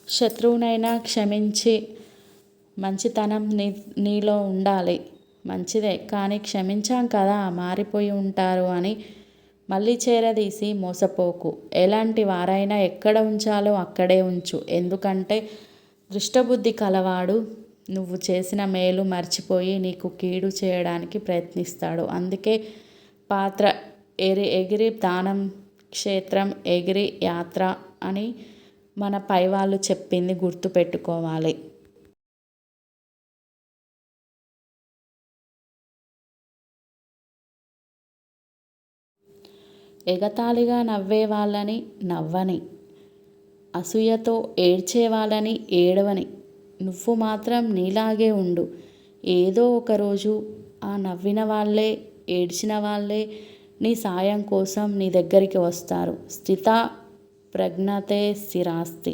శత్రువునైనా క్షమించి మంచితనం నీలో ఉండాలి. మంచిదే, కానీ క్షమించాం కదా మారిపోయి ఉంటారు అని మళ్ళీ చేరదీసి మోసపోకు. ఎలాంటి వారైనా ఎక్కడ ఉంచాలో అక్కడే ఉంచు. ఎందుకంటే దుష్టబుద్ధి కలవాడు నువ్వు చేసిన మేలు మర్చిపోయి నీకు కీడు చేయడానికి ప్రయత్నిస్తాడు. అందుకే పాత్ర ఎగిరి దానం, క్షేత్రం ఎగిరి యాత్ర అని మన పైవాళ్ళు చెప్పింది గుర్తుపెట్టుకోవాలి. ఎగతాళిగా నవ్వే వాళ్ళని నవ్వని, అసూయతో ఏడ్చే వాళ్ళని ఏడవని. నువ్వు మాత్రం నీలాగే ఉండు. ఏదో ఒకరోజు ఆ నవ్విన వాళ్ళే, ఏడ్చిన వాళ్ళే నీ సాయం కోసం నీ దగ్గరికి వస్తారు. స్థిత ప్రజ్ఞతే స్థిరాస్తి.